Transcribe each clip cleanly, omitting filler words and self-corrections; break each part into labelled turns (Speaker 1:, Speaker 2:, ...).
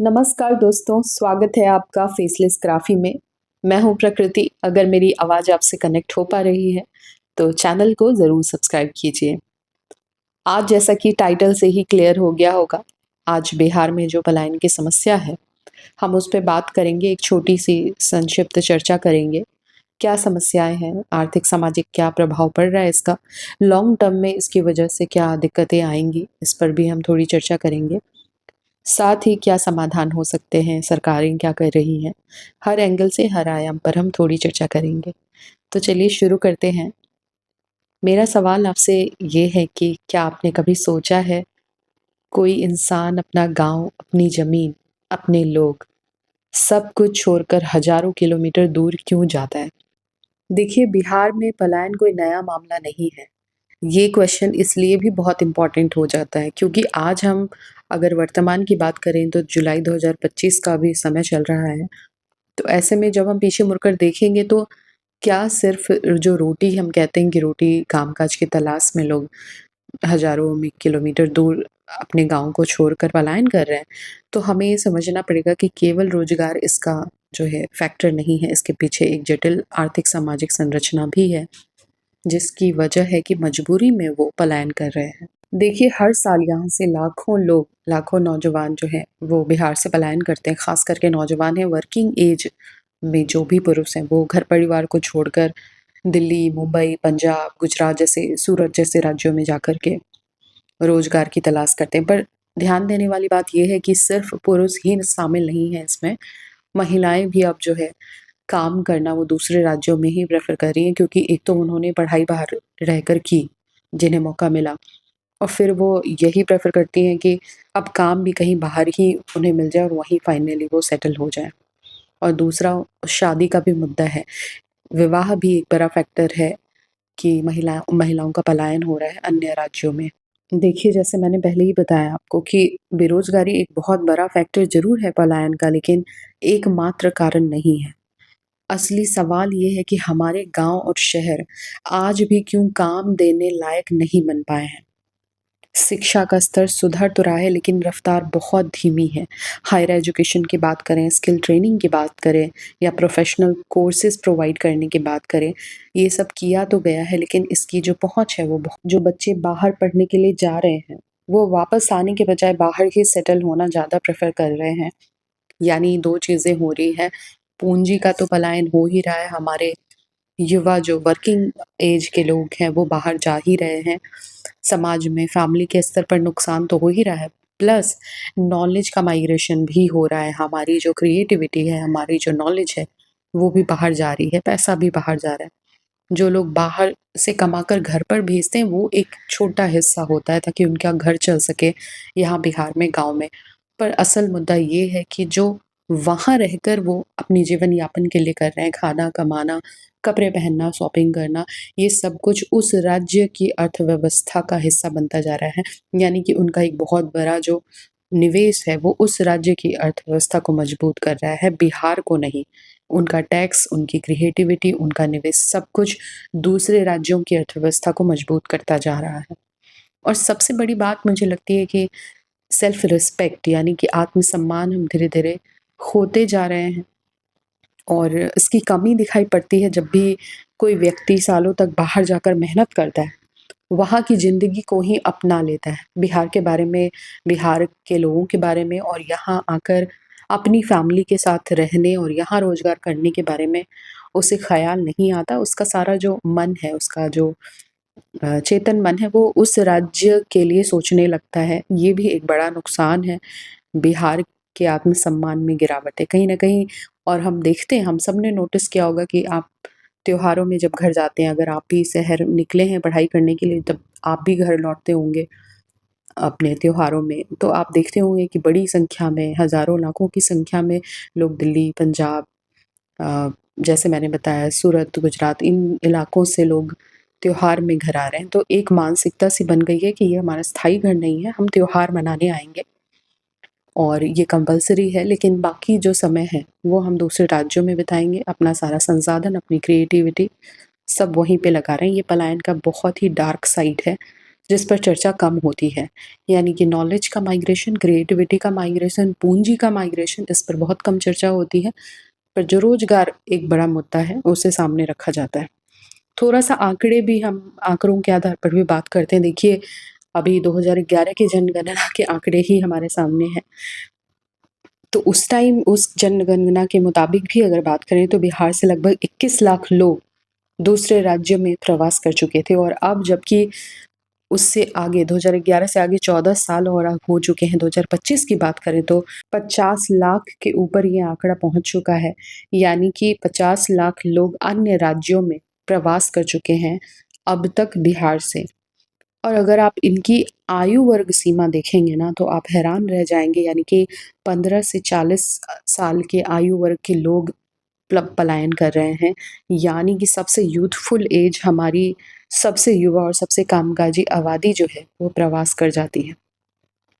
Speaker 1: नमस्कार दोस्तों, स्वागत है आपका फेसलेस ग्राफी में। मैं हूँ प्रकृति। अगर मेरी आवाज़ आपसे कनेक्ट हो पा रही है, तो चैनल को ज़रूर सब्सक्राइब कीजिए। आज जैसा कि टाइटल से ही क्लियर हो गया होगा, आज बिहार में जो पलायन की समस्या है, हम उस पे बात करेंगे, एक छोटी-सी संक्षिप्त चर्चा करेंगे। क्या समस्याएँ हैं? आर्थिक, सामाजिक क्या प्रभाव पड़ रहा है इसका? लॉन्ग टर्म में इसकी वजह से क्या दिक्कतें आएँगी? इस पर भी हम थोड़ी चर्चा करेंगे। साथ ही क्या समाधान हो सकते हैं, सरकारें क्या कर रही हैं, हर एंगल से, हर आयाम पर हम थोड़ी चर्चा करेंगे। तो चलिए शुरू करते हैं। मेरा सवाल आपसे ये है कि क्या आपने कभी सोचा है, कोई इंसान अपना गाँव, अपनी ज़मीन, अपने लोग, सब कुछ छोड़कर हज़ारों किलोमीटर दूर क्यों जाता है? देखिए, बिहार में पलायन कोई नया मामला नहीं है। ये क्वेश्चन इसलिए भी बहुत इम्पोर्टेंट हो जाता है क्योंकि आज हम अगर वर्तमान की बात करें तो जुलाई 2025 का भी समय चल रहा है। तो ऐसे में जब हम पीछे मुड़कर देखेंगे तो क्या सिर्फ़ जो रोटी हम कहते हैं कि रोटी काम-काज की तलाश में लोग हज़ारों किलोमीटर दूर अपने गाँव को छोड़कर पलायन कर रहे हैं। तो हमें ये समझना पड़ेगा कि केवल रोज़गार इसका जो है फैक्टर नहीं है, इसके पीछे एक जटिल आर्थिक सामाजिक संरचना भी है, जिसकी वजह है कि मजबूरी में वो पलायन कर रहे हैं। देखिए, हर साल यहाँ से लाखों लोग, लाखों नौजवान जो हैं, वो बिहार से पलायन करते हैं, ख़ास करके नौजवान हैं, वर्किंग एज में जो भी पुरुष हैं, वो घर परिवार को छोड़कर दिल्ली, मुंबई, पंजाब, गुजरात जैसे सूरत जैसे राज्यों में जाकर के रोज़गार की तलाश करते हैं। पर ध्यान देने वाली बात ये है कि सिर्फ़ पुरुष ही शामिल नहीं हैं इसमें, महिलाएँ भी अब जो है काम करना वो दूसरे राज्यों में ही प्रेफ़र कर रही हैं क्योंकि एक तो उन्होंने पढ़ाई बाहर रहकर की, जिन्हें मौका मिला और फिर वो यही प्रेफ़र करती हैं कि अब काम भी कहीं बाहर ही उन्हें मिल जाए और वहीं फ़ाइनली वो सेटल हो जाएँ। और दूसरा शादी का भी मुद्दा है, विवाह भी एक बड़ा फैक्टर है कि महिलाओं का पलायन हो रहा है अन्य राज्यों में। देखिए, जैसे मैंने पहले ही बताया आपको कि बेरोज़गारी एक बहुत बड़ा फैक्टर ज़रूर है पलायन का, लेकिन एकमात्र कारण नहीं है। असली सवाल ये है कि हमारे गाँव और शहर आज भी क्यों काम देने लायक नहीं बन पाए हैं। शिक्षा का स्तर सुधर तो रहा है लेकिन रफ्तार बहुत धीमी है। हायर एजुकेशन की बात करें, स्किल ट्रेनिंग की बात करें या प्रोफ़ेशनल कोर्सेज़ प्रोवाइड करने की बात करें, ये सब किया तो गया है लेकिन इसकी जो पहुँच है वो जो बच्चे बाहर पढ़ने के लिए जा रहे हैं, वो वापस आने के बजाय बाहर ही सेटल होना ज़्यादा प्रेफ़र कर रहे हैं। यानी 2 चीज़ें हो रही हैं, पूँजी का तो पलायन हो ही रहा है, हमारे युवा जो वर्किंग एज के लोग हैं वो बाहर जा ही रहे हैं। समाज में फैमिली के स्तर पर नुकसान तो हो ही रहा है, प्लस नॉलेज का माइग्रेशन भी हो रहा है। हमारी जो क्रिएटिविटी है, हमारी जो नॉलेज है, वो भी बाहर जा रही है, पैसा भी बाहर जा रहा है। जो लोग बाहर से कमाकर घर पर भेजते हैं, वो एक छोटा हिस्सा होता है ताकि उनका घर चल सके यहाँ बिहार में, गाँव में। पर असल मुद्दा ये है कि जो वहाँ रहकर वो अपनी जीवन यापन के लिए कर रहे हैं, खाना कमाना, कपड़े पहनना, शॉपिंग करना, ये सब कुछ उस राज्य की अर्थव्यवस्था का हिस्सा बनता जा रहा है। यानी कि उनका एक बहुत बड़ा जो निवेश है, वो उस राज्य की अर्थव्यवस्था को मजबूत कर रहा है, बिहार को नहीं। उनका टैक्स, उनकी क्रिएटिविटी, उनका निवेश सब कुछ दूसरे राज्यों की अर्थव्यवस्था को मजबूत करता जा रहा है। और सबसे बड़ी बात मुझे लगती है कि सेल्फ रिस्पेक्ट यानी कि आत्मसम्मान हम धीरे-धीरे खोते जा रहे हैं और इसकी कमी दिखाई पड़ती है जब भी कोई व्यक्ति सालों तक बाहर जाकर मेहनत करता है, वहाँ की ज़िंदगी को ही अपना लेता है। बिहार के बारे में, बिहार के लोगों के बारे में और यहाँ आकर अपनी फैमिली के साथ रहने और यहाँ रोज़गार करने के बारे में उसे ख़्याल नहीं आता। उसका सारा जो मन है, उसका जो चेतन मन है वो उस राज्य के लिए सोचने लगता है। ये भी एक बड़ा नुकसान है, बिहार के आत्मसम्मान में गिरावट है कहीं न कहीं। और हम देखते हैं, हम सबने नोटिस किया होगा कि आप त्योहारों में जब घर जाते हैं, अगर आप भी शहर निकले हैं पढ़ाई करने के लिए, तब आप भी घर लौटते होंगे अपने त्योहारों में, तो आप देखते होंगे कि बड़ी संख्या में, हज़ारों, लाखों की संख्या में लोग दिल्ली, पंजाब अ, जैसे मैंने बताया सूरत, गुजरात इन इलाकों से लोग त्योहार में घर आ रहे हैं। तो एक मानसिकता सी बन गई है कि ये हमारा स्थायी घर नहीं है, हम त्योहार मनाने आएँगे और ये कंपल्सरी है, लेकिन बाकी जो समय है, वो हम दूसरे राज्यों में बिताएँगे, अपना सारा संसाधन, अपनी क्रिएटिविटी सब वहीं पे लगा रहे हैं। ये पलायन का बहुत ही डार्क साइड है, जिस पर चर्चा कम होती है। यानी कि नॉलेज का माइग्रेशन, क्रिएटिविटी का माइग्रेशन, पूँजी का माइग्रेशन, इस पर बहुत कम चर्चा होती है। पर जो रोज़गार एक बड़ा मुद्दा है, उसे सामने रखा जाता है। थोड़ा-सा आंकड़े भी हम आँकड़ों के आधार पर भी बात करते हैं। देखिए, अभी 2011 की जनगणना के आंकड़े ही हमारे सामने हैं। तो उस टाइम उस जनगणना के मुताबिक भी अगर बात करें तो बिहार से लगभग 21 लाख लोग दूसरे राज्यों में प्रवास कर चुके थे, और अब जबकि उससे आगे 2011 से आगे 14 साल और हो चुके हैं, 2025 की बात करें तो 50 लाख के ऊपर ये आंकड़ा पहुंच चुका है। यानी कि 50 लाख लोग अन्य राज्यों में प्रवास कर चुके हैं अब तक बिहार से। और अगर आप इनकी आयु वर्ग सीमा देखेंगे ना, तो आप हैरान रह जाएँगे। यानी कि 15 से 40 साल के आयु वर्ग के लोग पलायन कर रहे हैं। यानी कि सबसे यूथफुल एज हमारी सबसे युवा और सबसे कामकाजी आबादी जो है, वो प्रवास कर जाती है।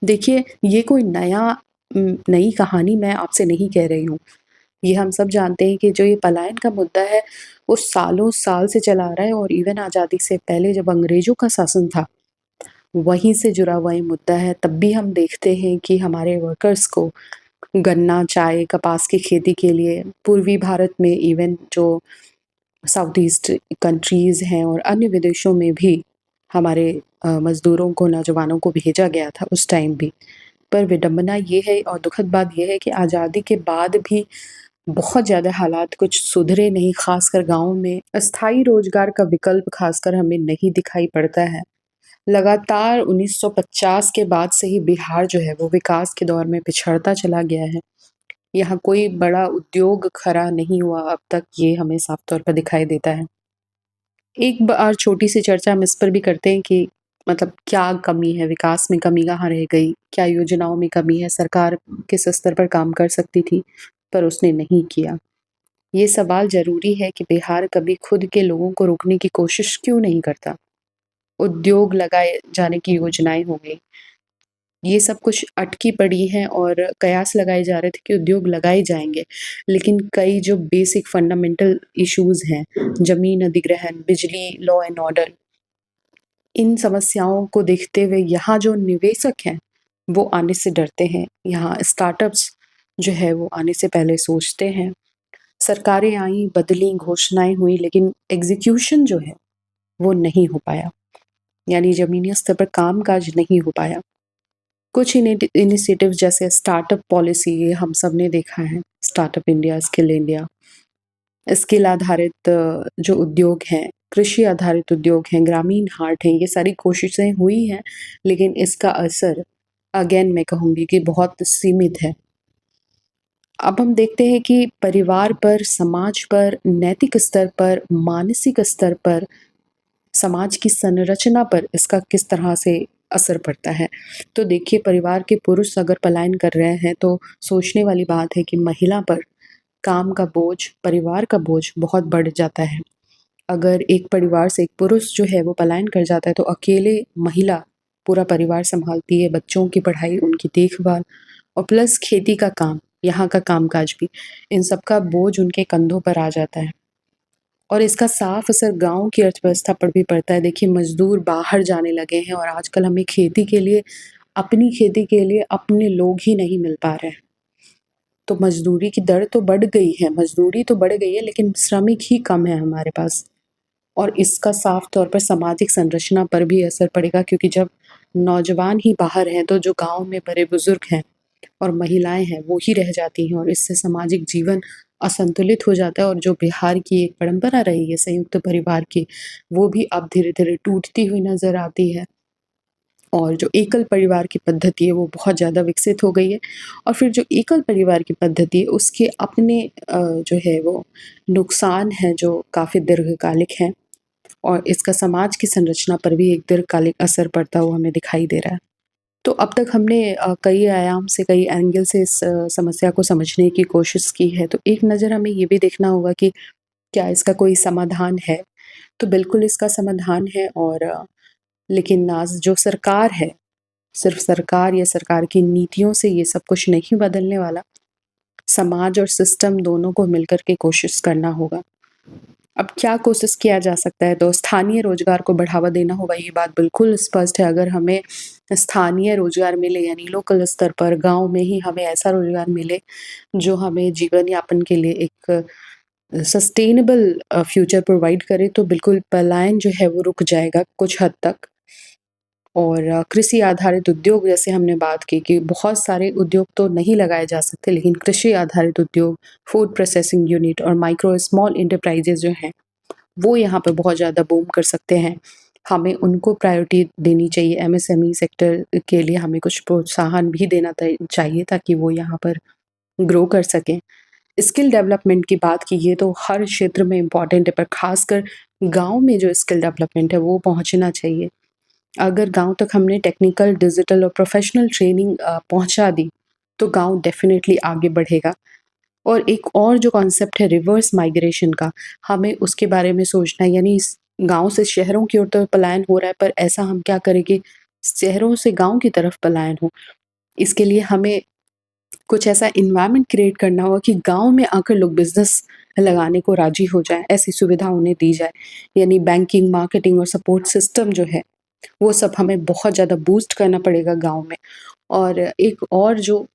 Speaker 1: देखिए, ये कोई नई कहानी मैं आपसे नहीं कह रही हूँ। ये हम सब जानते हैं कि जो ये पलायन का मुद्दा है, वो सालों-साल से चला आ रहा है, और इवन आज़ादी से पहले जब अंग्रेज़ों का शासन था, वहीं से जुड़ा हुआ ये मुद्दा है। तब भी हम देखते हैं कि हमारे वर्कर्स को गन्ना, चाय, कपास की खेती के लिए पूर्वी भारत में, इवन जो साउथ ईस्ट कंट्रीज़ हैं और अन्य विदेशों में भी हमारे मज़दूरों को, नौजवानों को भेजा गया था उस टाइम भी। पर विडंबना ये है और दुखद बात ये है कि आज़ादी के बाद भी बहुत ज़्यादा हालात कुछ सुधरे नहीं, ख़ासकर गाँव में अस्थायी रोज़गार का विकल्प ख़ासकर हमें नहीं दिखाई पड़ता है। लगातार 1950 के बाद से ही बिहार जो है वो विकास के दौर में पिछड़ता चला गया है। यहाँ कोई बड़ा उद्योग खड़ा नहीं हुआ अब तक, ये हमें साफ तौर पर दिखाई देता है। एक बार छोटी-सी चर्चा हम इस पर भी करते हैं कि मतलब क्या कमी है, विकास में कमी कहाँ रह गई? क्या योजनाओं में कमी है? सरकार किस स्तर पर काम कर सकती थी, पर उसने नहीं किया? ये सवाल ज़रूरी है कि बिहार कभी खुद के लोगों को रोकने की कोशिश क्यों नहीं करता? उद्योग लगाए जाने की योजनाएँ हो गई, ये सब कुछ अटकी पड़ी हैं, और कयास लगाए जा रहे थे कि उद्योग लगाए जाएँगे। लेकिन कई जो बेसिक फंडामेंटल इश्यूज़ हैं, ज़मीन अधिग्रहण, बिजली, लॉ एंड ऑर्डर, इन समस्याओं को देखते हुए यहाँ जो निवेशक हैं, वो आने से डरते हैं। यहाँ स्टार्टअप्स जो है वो आने से पहले सोचते हैं। सरकारें आईं, बदलीं, घोषणाएँ हुई, लेकिन एग्ज़ीक्यूशन जो है, वो नहीं हो पाया। यानी ज़मीनी स्तर पर काम-काज नहीं हो पाया। कुछ इनिशिएटिव जैसे स्टार्टअप पॉलिसी, ये हम सब ने देखा है, startup India, skill India, skill आधारित जो उद्योग हैं, कृषि आधारित उद्योग हैं, ग्रामीण हाट हैं, ये सारी कोशिशें हुई हैं, लेकिन इसका असर अगेन मैं कहूँगी कि बहुत सीमित है। अब हम देखते हैं कि परिवार पर, समाज पर, नैतिक स्तर पर, मानसिक स्तर पर, समाज की संरचना पर इसका किस तरह से असर पड़ता है। तो देखिए, परिवार के पुरुष अगर पलायन कर रहे हैं, तो सोचने वाली बात है कि महिला पर काम का बोझ, परिवार का बोझ बहुत बढ़ जाता है। अगर एक परिवार से एक पुरुष जो है वो पलायन कर जाता है, तो अकेले महिला पूरा परिवार सँभालती है, बच्चों की पढ़ाई, उनकी देखभाल और प्लस खेती का काम, यहाँ का कामकाज भी, इन सब का बोझ उनके कंधों पर आ जाता है। और इसका साफ असर गाँव की अर्थव्यवस्था पर भी पड़ता है। देखिए, मज़दूर बाहर जाने लगे हैं, और आजकल हमें खेती के लिए, अपनी खेती के लिए अपने लोग ही नहीं मिल पा रहे हैं। तो मज़दूरी की दर तो बढ़ गई है, मज़दूरी तो बढ़ गई है, लेकिन श्रमिक ही कम है हमारे पास। और इसका साफ तौर पर सामाजिक संरचना पर भी असर पड़ेगा, क्योंकि जब नौजवान ही बाहर हैं, तो जो गाँव में बड़े-बुज़ुर्ग हैं और महिलाएँ हैं, वो ही रह जाती हैं, और इससे सामाजिक जीवन असंतुलित हो जाता है, और जो बिहार की एक परंपरा रही है संयुक्त परिवार की, वो भी अब धीरे-धीरे टूटती हुई नज़र आती है। और जो एकल परिवार की पद्धति है, वो बहुत ज़्यादा विकसित हो गई है, और फिर जो एकल परिवार की पद्धति है, उसके अपने जो है वो नुकसान हैं, जो काफ़ी दीर्घकालिक हैं, और इसका समाज की संरचना पर भी एक दीर्घकालिक असर पड़ता हुआ हमें दिखाई दे रहा है। तो अब तक हमने कई आयाम से, कई एंगल से इस समस्या को समझने की कोशिश की है। तो एक नज़र हमें ये भी देखना होगा कि क्या इसका कोई समाधान है? तो बिल्कुल इसका समाधान है, और लेकिन जो सरकार है, सिर्फ़ सरकार या सरकार की नीतियों से ये सब कुछ नहीं बदलने वाला। समाज और सिस्टम दोनों को मिलकर के कोशिश करना होगा। अब क्या कोशिश किया जा सकता है? तो स्थानीय रोज़गार को बढ़ावा देना होगा, ये बात बिल्कुल स्पष्ट है। अगर हमें स्थानीय रोज़गार मिले यानी लोकल स्तर पर गाँव में ही हमें ऐसा रोज़गार मिले, जो हमें जीवन यापन के लिए एक सस्टेनेबल फ्यूचर प्रोवाइड करे, तो बिल्कुल पलायन जो है वो रुक जाएगा कुछ हद तक। और कृषि आधारित उद्योग जैसे हमने बात की कि बहुत सारे उद्योग तो नहीं लगाए जा सकते, लेकिन कृषि आधारित उद्योग, फूड प्रोसेसिंग यूनिट और माइक्रो स्मॉल एंटरप्राइजेज़ जो हैं, वो यहाँ पे बहुत ज़्यादा बूम कर सकते हैं। हमें उनको प्रायोरिटी देनी चाहिए, एमएसएमई सेक्टर के लिए हमें कुछ प्रोत्साहन भी देना चाहिए ताकि वो यहाँ पर ग्रो कर सकें। स्किल डेवलपमेंट की बात कीजिए तो हर क्षेत्र में इम्पॉर्टेंट है, पर ख़ासकर गाँव में जो स्किल डेवलपमेंट है वो पहुँचना चाहिए। अगर गाँव तक हमने टेक्निकल, डिजिटल और प्रोफ़ेशनल ट्रेनिंग पहुँचा दी, तो गाँव डेफ़िनेटली आगे बढ़ेगा। और एक और जो कॉन्सेप्ट है रिवर्स माइग्रेशन का, हमें उसके बारे में सोचना है, यानी इस गाँव से शहरों की ओर तो पलायन हो रहा है, पर ऐसा हम क्या करें कि शहरों से गाँव की तरफ पलायन हो। इसके लिए हमें कुछ ऐसा एनवायरनमेंट क्रिएट करना होगा कि गाँव में आकर लोग बिज़नेस लगाने को राज़ी हो जाएँ, ऐसी सुविधा उन्हें दी जाए। यानी बैंकिंग, मार्केटिंग और सपोर्ट सिस्टम जो है, वो सब हमें बहुत ज़्यादा बूस्ट करना पड़ेगा गाँव में। और एक और जो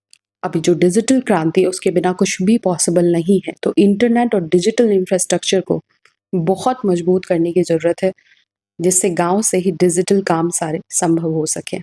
Speaker 1: अभी जो डिजिटल क्रांति है उसके बिना कुछ भी पॉसिबल नहीं है। तो इंटरनेट और डिजिटल इंफ्रास्ट्रक्चर को बहुत मजबूत करने की ज़रूरत है, जिससे गाँव से ही डिजिटल काम सारे संभव हो सकें।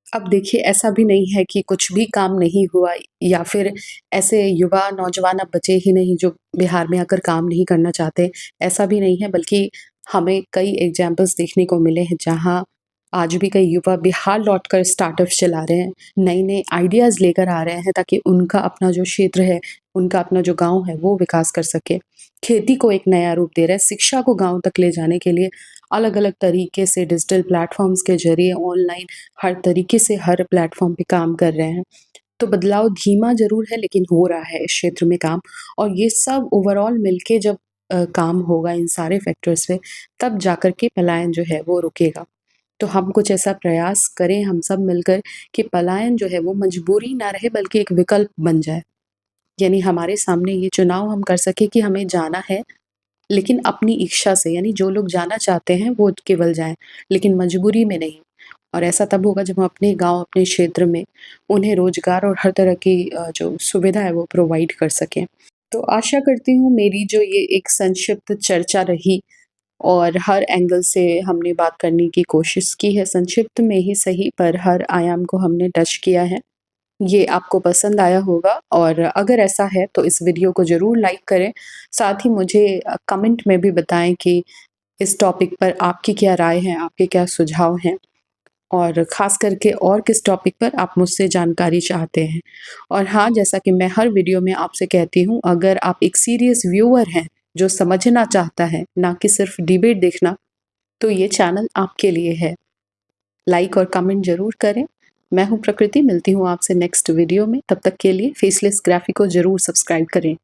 Speaker 1: अब देखिए ऐसा भी नहीं है कि कुछ भी काम नहीं हुआ या फिर ऐसे युवा नौजवान अब बचे ही नहीं जो बिहार में आकर काम नहीं करना चाहते, ऐसा भी नहीं है, बल्कि हमें कई एग्ज़ाम्पल्स देखने को मिले हैं जहाँ आज भी कई युवा बिहार लौटकर स्टार्टअप्स चला रहे हैं, नए-नए आइडियाज़ लेकर आ रहे हैं ताकि उनका अपना जो क्षेत्र है, उनका अपना जो गाँव है वो विकास कर सके। खेती को एक नया रूप दे रहा है, शिक्षा को गाँव तक ले जाने के लिए अलग-अलग तरीके से डिजिटल प्लेटफ़ॉर्म्स के ज़रिए ऑनलाइन हर तरीके से हर प्लेटफ़ॉर्म पे काम कर रहे हैं। तो बदलाव धीमा ज़रूर है लेकिन हो रहा है इस क्षेत्र में काम, और ये सब ओवरऑल मिलके जब काम होगा इन सारे फैक्टर्स पे, तब जाकर के पलायन जो है वो रुकेगा। तो हम कुछ ऐसा प्रयास करें हम सब मिलकर कि पलायन जो है वो मजबूरी ना रहे बल्कि एक विकल्प बन जाए। यानी हमारे सामने ये चुनाव हम कर सकें कि हमें जाना है, लेकिन अपनी इच्छा से, यानी जो लोग जाना चाहते हैं वो केवल जाएँ, लेकिन मजबूरी में नहीं। और ऐसा तब होगा जब हम अपने गाँव, अपने क्षेत्र में उन्हें रोज़गार और हर तरह की जो सुविधा है वो प्रोवाइड कर सकें। तो आशा करती हूँ मेरी जो ये एक संक्षिप्त चर्चा रही और हर एंगल से हमने बात करने की कोशिश की है, संक्षिप्त में ही सही पर हर आयाम को हमने टच किया है। ये आपको पसंद आया होगा और अगर ऐसा है तो इस वीडियो को ज़रूर लाइक करें। साथ ही मुझे कमेंट में भी बताएँ कि इस टॉपिक पर आपकी क्या राय है, आपके क्या सुझाव हैं और ख़ास करके और किस टॉपिक पर आप मुझसे जानकारी चाहते हैं। और हाँ, जैसा कि मैं हर वीडियो में आपसे कहती हूँ, अगर आप एक सीरियस व्यूअर हैं, जो समझना चाहता है, ना कि सिर्फ़ डिबेट देखना, तो ये चैनल आपके लिए है। लाइक और कमेंट ज़रूर करें। मैं हूँ प्रकृति, मिलती हूँ आपसे नेक्स्ट वीडियो में। तब तक के लिए फेसलेस ग्राफी को ज़रूर सब्सक्राइब करें।